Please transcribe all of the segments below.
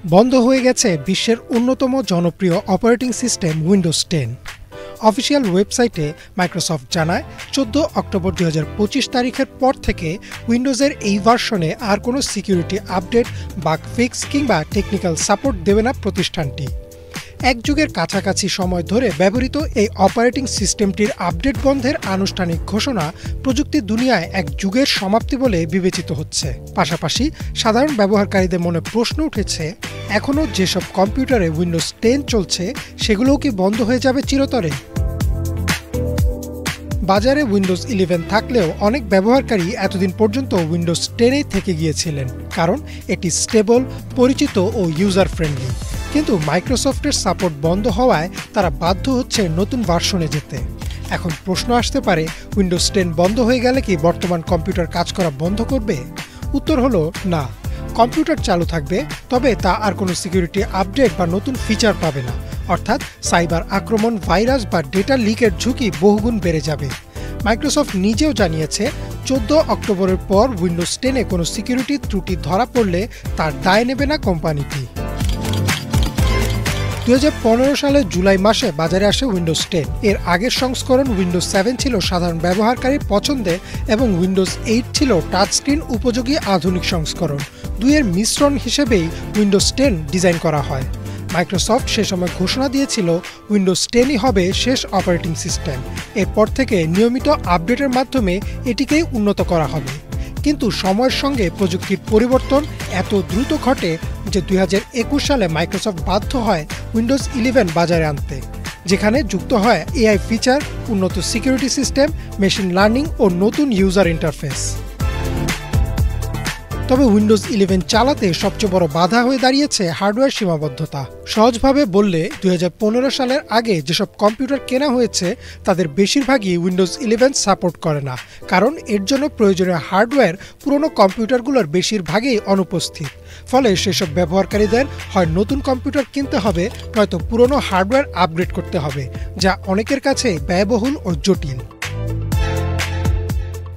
বন্ধ হয়ে গেছে বিশ্বের অন্যতম জনপ্রিয় অপারেটিং সিস্টেম উইন্ডোজ 10। অফিসিয়াল ওয়েবসাইটে মাইক্রোসফট জানায় 14 অক্টোবর 2025 তারিখের পর থেকে উইন্ডোজের এই ভার্সনে আর কোনো সিকিউরিটি আপডেট, বাগ ফিক্স কিংবা টেকনিক্যাল সাপোর্ট দেবে না প্রতিষ্ঠানটি। এক যুগের কাছাকাছি সময় ধরে ব্যবহৃত এই অপারেটিং সিস্টেমটির আপডেট বন্ধের আনুষ্ঠানিক ঘোষণা প্রযুক্তির দুনিয়ায় এক যুগের সমাপ্তি বলে বিবেচিত হচ্ছে। পাশাপাশি সাধারণ ব্যবহারকারীদের মনে প্রশ্ন উঠেছে, এখনও যেসব কম্পিউটারে উইন্ডোজ 10 চলছে সেগুলোও কি বন্ধ হয়ে যাবে চিরতরে? বাজারে উইন্ডোজ 11 থাকলেও অনেক ব্যবহারকারী এতদিন পর্যন্ত উইন্ডোজ 10-এই থেকে গিয়েছিলেন, কারণ এটি স্টেবল, পরিচিত ও ইউজার ফ্রেন্ডলি। কিন্তু মাইক্রোসফটের সাপোর্ট বন্ধ হওয়ায় তারা বাধ্য হচ্ছে নতুন ভার্সনে যেতে। এখন প্রশ্ন আসতে পারে, উইন্ডোজ 10 বন্ধ হয়ে গেলে কি বর্তমান কম্পিউটার কাজ করা বন্ধ করবে? উত্তর হলো না। কম্পিউটার চালু থাকবে, তবে তা আর কোনো সিকিউরিটি আপডেট বা নতুন ফিচার পাবে না। অর্থাৎ সাইবার আক্রমণ, ভাইরাস বা ডেটা লিকের ঝুঁকি বহুগুণ বেড়ে যাবে। মাইক্রোসফট নিজেও জানিয়েছে 14 অক্টোবরের পর উইন্ডোজ 10-এ কোনো সিকিউরিটি ত্রুটি ধরা পড়লে তার দায় নেবে না কোম্পানিটি। 2015 সালের জুলাই মাসে বাজারে আসে উইন্ডোজ 10। এর আগের সংস্করণ উইন্ডোজ 7 ছিল সাধারণ ব্যবহারকারীর পছন্দের এবং উইন্ডোজ 8 ছিল টাচস্ক্রিন উপযোগী আধুনিক সংস্করণ। দুইয়ের মিশ্রণ হিসেবেই উইন্ডোজ 10 ডিজাইন করা হয়। মাইক্রোসফট সে সময় ঘোষণা দিয়েছিল উইন্ডোজ 10-ই হবে শেষ অপারেটিং সিস্টেম। এরপর থেকে নিয়মিত আপডেটের মাধ্যমে এটিকেই উন্নত করা হবে। কিন্তু সময়ের সঙ্গে প্রযুক্তির পরিবর্তন এত দ্রুত ঘটে যে 2021 সালে মাইক্রোসফট বাধ্য হয় উইন্ডোজ 11 বাজারে আনতে, যেখানে যুক্ত হয় এআই ফিচার, উন্নত সিকিউরিটি সিস্টেম, মেশিন লার্নিং ও নতুন ইউজার ইন্টারফেস। তবে উইন্ডোজ 11 চালাতে সবচেয়ে বড় বাধা হয়ে দাঁড়িয়েছে হার্ডওয়্যার সীমাবদ্ধতা। সহজভাবে বললে 2015 সালের আগে যেসব কম্পিউটার কেনা হয়েছে তাদের বেশিরভাগই উইন্ডোজ 11 সাপোর্ট করে না, কারণ এর জন্য প্রয়োজনীয় হার্ডওয়্যার পুরনো কম্পিউটারগুলোর বেশিরভাগই অনুপস্থিত। ফলে সেসব ব্যবহারকারীদের হয় নতুন কম্পিউটার কিনতে হবে, নয়তো পুরনো হার্ডওয়্যার আপগ্রেড করতে হবে, যা অনেকের কাছে ব্যয়বহুল ও জটিল।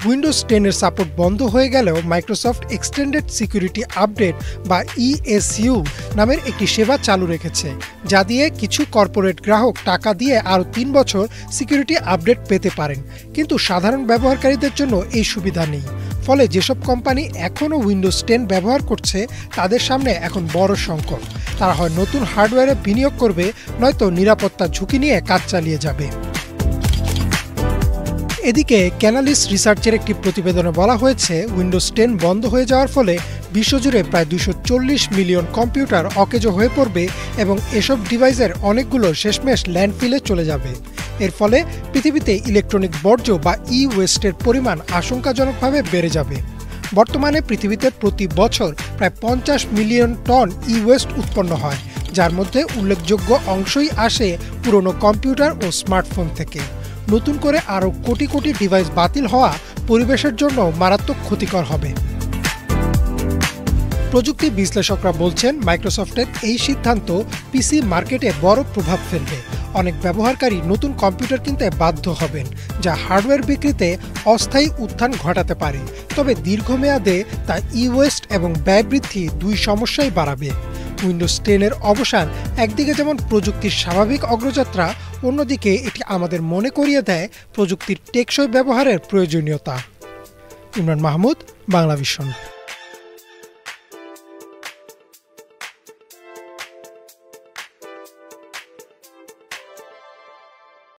উইন্ডোজ 10-এর সাপোর্ট বন্ধ হয়ে গেলেও মাইক্রোসফট এক্সটেন্ডেড সিকিউরিটি আপডেট বা ESU নামের একটি সেবা চালু রেখেছে, যা দিয়ে কিছু কর্পোরেট গ্রাহক টাকা দিয়ে আরও 3 বছর সিকিউরিটি আপডেট পেতে পারেন। কিন্তু সাধারণ ব্যবহারকারীদের জন্য এই সুবিধা নেই। ফলে যেসব কোম্পানি এখনও উইন্ডোজ 10 ব্যবহার করছে তাদের সামনে এখন বড় সংকট। তারা হয় নতুন হার্ডওয়্যারে বিনিয়োগ করবে, নয়তো নিরাপত্তা ঝুঁকি নিয়ে কাজ চালিয়ে যাবে। এদিকে ক্যানালিস রিসার্চের একটি প্রতিবেদনে বলা হয়েছে, উইন্ডোজ 10 বন্ধ হয়ে যাওয়ার ফলে বিশ্বজুড়ে প্রায় 240 মিলিয়ন কম্পিউটার অকেজো হয়ে পড়বে এবং এসব ডিভাইসের অনেকগুলো শেষমেশ ল্যান্ডফিলে চলে যাবে। এর ফলে পৃথিবীতে ইলেকট্রনিক বর্জ্য বা ওয়েস্টের পরিমাণ আশঙ্কাজনকভাবে বেড়ে যাবে। বর্তমানে পৃথিবীতে প্রতি বছর প্রায় 50 মিলিয়ন টন ওয়েস্ট উৎপন্ন হয়, যার মধ্যে উল্লেখযোগ্য অংশই আসে পুরনো কম্পিউটার ও স্মার্টফোন থেকে। নতুন করে আরও কোটি কোটি ডিভাইস বাতিল হওয়া পরিবেশের জন্য মারাত্মক ক্ষতিকর হবে। প্রযুক্তি বিশ্লেষকরা বলছেন, মাইক্রোসফটের এই সিদ্ধান্ত পিসি মার্কেটে বড় প্রভাব ফেলবে। অনেক ব্যবহারকারী নতুন কম্পিউটার কিনতে বাধ্য হবেন, যা হার্ডওয়্যার বিক্রিতে অস্থায়ী উত্থান ঘটাতে পারে। তবে দীর্ঘমেয়াদে তা ওয়েস্ট এবং ব্যয় বৃদ্ধি দুই সমস্যাই বাড়াবে। উইন্ডোজ 10-এর অবসান একদিকে যেমন প্রযুক্তির স্বাভাবিক অগ্রযাত্রা, অন্যদিকে এটি আমাদের মনে করিয়ে দেয় প্রযুক্তির টেকসই ব্যবহারের প্রয়োজনীয়তা। ইমরান মাহমুদ, বাংলাভিশন।